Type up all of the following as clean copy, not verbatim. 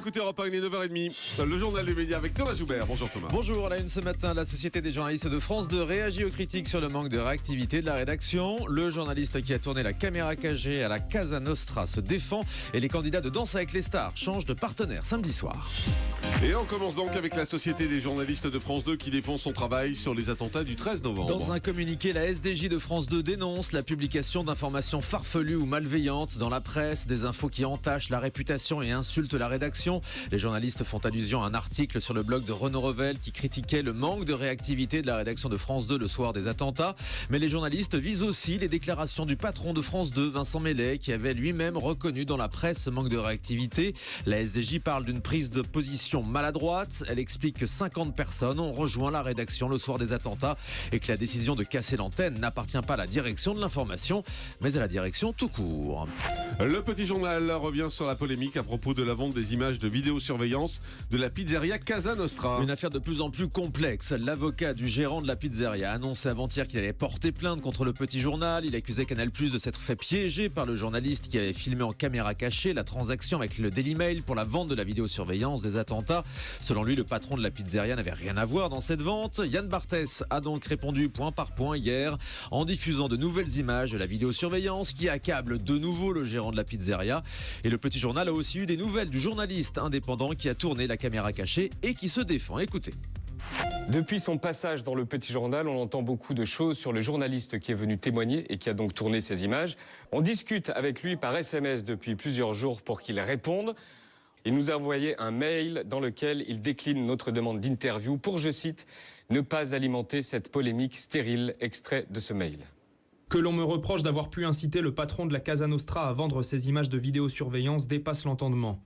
écoutez Europe 1, il est 9h30. Le journal des médias avec Thomas Joubert. Bonjour Thomas. Bonjour, à la une ce matin, la Société des journalistes de France 2 réagit aux critiques sur le manque de réactivité de la rédaction. Le journaliste qui a tourné la caméra cachée à la Casa Nostra se défend et les candidats de Danse avec les stars changent de partenaire samedi soir. Et on commence donc avec la Société des journalistes de France 2 qui défend son travail sur les attentats du 13 novembre. Dans un communiqué, la SDJ de France 2 dénonce la publication d'informations farfelues ou malveillantes dans la presse, des infos qui entachent la réputation et insultent la rédaction. Les journalistes font allusion à un article sur le blog de Renaud Revel qui critiquait le manque de réactivité de la rédaction de France 2 le soir des attentats. Mais les journalistes visent aussi les déclarations du patron de France 2, Vincent Mellet, qui avait lui-même reconnu dans la presse ce manque de réactivité. La SDJ parle d'une prise de position maladroite. Elle explique que 50 personnes ont rejoint la rédaction le soir des attentats et que la décision de casser l'antenne n'appartient pas à la direction de l'information, mais à la direction tout court. Le petit journal revient sur la polémique à propos de la vente des images de vidéosurveillance de la pizzeria Casa Nostra. Une affaire de plus en plus complexe. L'avocat du gérant de la pizzeria a annoncé avant-hier qu'il allait porter plainte contre le petit journal. Il accusait Canal+ de s'être fait piéger par le journaliste qui avait filmé en caméra cachée la transaction avec le Daily Mail pour la vente de la vidéosurveillance des attentats. Selon lui, le patron de la pizzeria n'avait rien à voir dans cette vente. Yann Barthès a donc répondu point par point hier en diffusant de nouvelles images de la vidéosurveillance qui accable de nouveau le gérant de la pizzeria. Et le petit journal a aussi eu des nouvelles du journaliste indépendant qui a tourné la caméra cachée et qui se défend. Écoutez. Depuis son passage dans le Petit Journal, on entend beaucoup de choses sur le journaliste qui est venu témoigner et qui a donc tourné ces images. On discute avec lui par SMS depuis plusieurs jours pour qu'il réponde. Il nous a envoyé un mail dans lequel il décline notre demande d'interview pour, je cite, « ne pas alimenter cette polémique stérile », extrait de ce mail. Que l'on me reproche d'avoir pu inciter le patron de la Casa Nostra à vendre ces images de vidéosurveillance dépasse l'entendement.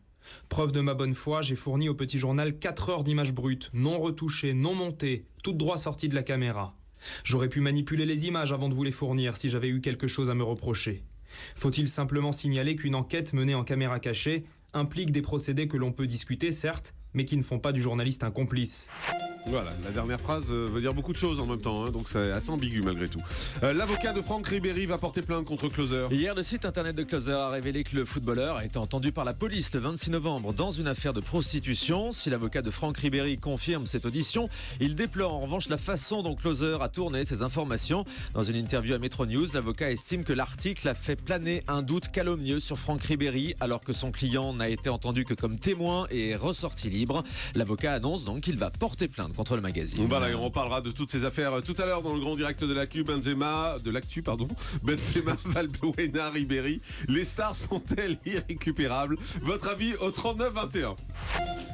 Preuve de ma bonne foi, j'ai fourni au Petit Journal 4 heures d'images brutes, non retouchées, non montées, toutes droit sorties de la caméra. J'aurais pu manipuler les images avant de vous les fournir si j'avais eu quelque chose à me reprocher. Faut-il simplement signaler qu'une enquête menée en caméra cachée implique des procédés que l'on peut discuter, certes, mais qui ne font pas du journaliste un complice. Voilà, la dernière phrase veut dire beaucoup de choses en même temps, donc c'est assez ambigu malgré tout. L'avocat de Franck Ribéry va porter plainte contre Closer. Hier, le site internet de Closer a révélé que le footballeur a été entendu par la police le 26 novembre dans une affaire de prostitution. Si l'avocat de Franck Ribéry confirme cette audition, il déplore en revanche la façon dont Closer a tourné ses informations. Dans une interview à Metro News, l'avocat estime que l'article a fait planer un doute calomnieux sur Franck Ribéry alors que son client n'a été entendu que comme témoin et est ressorti libre. L'avocat annonce donc qu'il va porter plainte contre le magazine. Voilà, et on parlera de toutes ces affaires tout à l'heure dans le grand direct de l'actu. Benzema, Valbuena, Ribéry. Les stars sont-elles irrécupérables? Votre avis au 39-21.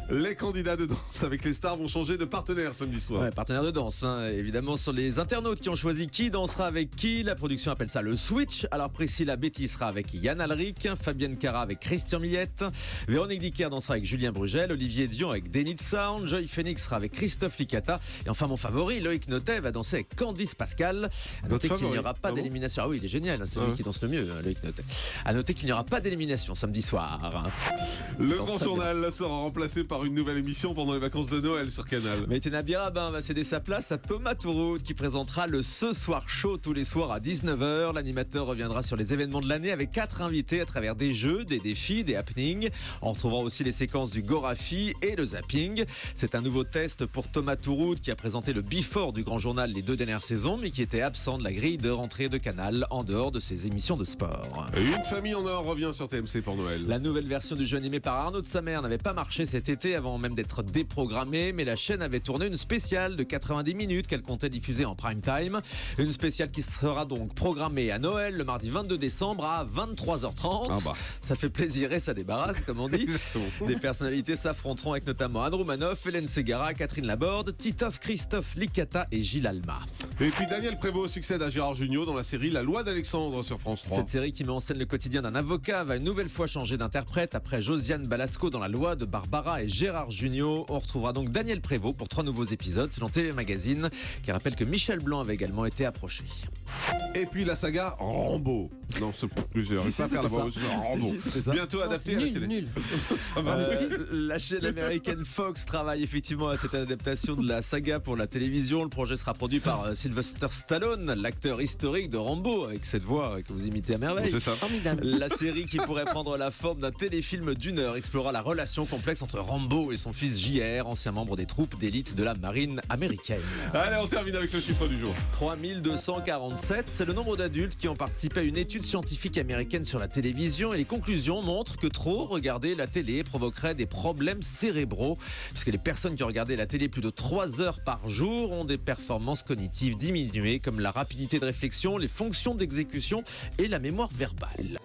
Les candidats de Danse avec les stars vont changer de partenaire samedi soir. Ouais, partenaire de danse, évidemment, sur les internautes qui ont choisi qui dansera avec qui. La production appelle ça le switch. Alors Priscilla Betty sera avec Yann Alric, Fabienne Cara avec Christian Millette, Véronique Dicker dansera avec Julien Brugel, Olivier Dion avec Denit Sound, Joy Phoenix sera avec Christophe Licata et enfin mon favori, Loïc Notet, va danser avec Candice Pascal. À noter qu'il n'y aura pas d'élimination. Ah oui, il est génial, c'est lui qui danse le mieux, Loïc Notet. À noter qu'il n'y aura pas d'élimination samedi soir. Le grand journal sera remplacé par une nouvelle émission pendant les vacances de Noël sur Canal. Mais Téna Birabin va céder sa place à Thomas Touroud qui présentera le Ce Soir Show tous les soirs à 19h. L'animateur reviendra sur les événements de l'année avec 4 invités à travers des jeux, des défis, des happenings. On retrouvera aussi les séquences du Gorafi et le zapping. C'est un nouveau test pour Thomas Touroud qui a présenté le Before du grand journal les 2 dernières saisons mais qui était absent de la grille de rentrée de Canal en dehors de ses émissions de sport. Une famille en or revient sur TMC pour Noël. La nouvelle version du jeu animé par Arnaud de Samer n'avait pas marché cet été avant même d'être déprogrammée, mais la chaîne avait tourné une spéciale de 90 minutes qu'elle comptait diffuser en prime time. Une spéciale qui sera donc programmée à Noël le mardi 22 décembre à 23h30. Ça fait plaisir et ça débarrasse, comme on dit. Des personnalités s'affronteront avec notamment Anne Romanoff, Hélène Ségara, Catherine Laborde, Titoff, Christophe Licata et Gilles Alma. Et puis Daniel Prévost succède à Gérard Jugnot dans la série La Loi d'Alexandre sur France 3. Cette série qui met en scène le quotidien d'un avocat va une nouvelle fois changer d'interprète après Josiane Balasco dans La Loi de Barbara et Gérard Jugnot. On retrouvera donc Daniel Prévost pour 3 nouveaux épisodes selon Télémagazine, qui rappelle que Michel Blanc avait également été approché. Et puis la saga Rambo. Non, c'est plusieurs. Il faut pas faire la voix aussi. Rambo. Bientôt adapté à la télé. Nul. Ça va. La chaîne américaine Fox travaille effectivement à cette adaptation de la saga pour la télévision. Le projet sera produit par Sylvester Stallone, l'acteur historique de Rambo, avec cette voix que vous imitez à merveille. C'est ça. Formidable. La série, qui pourrait prendre la forme d'un téléfilm d'1 heure, explorera la relation complexe entre Rambo et son fils JR, ancien membre des troupes d'élite de la marine américaine. Allez, on termine avec le chiffre du jour. 3247, c'est le nombre d'adultes qui ont participé à une étude scientifique américaine sur la télévision, et les conclusions montrent que trop regarder la télé provoquerait des problèmes cérébraux, puisque les personnes qui ont regardé la télé plus de 3 heures par jour ont des performances cognitives diminuées, comme la rapidité de réflexion, les fonctions d'exécution et la mémoire verbale.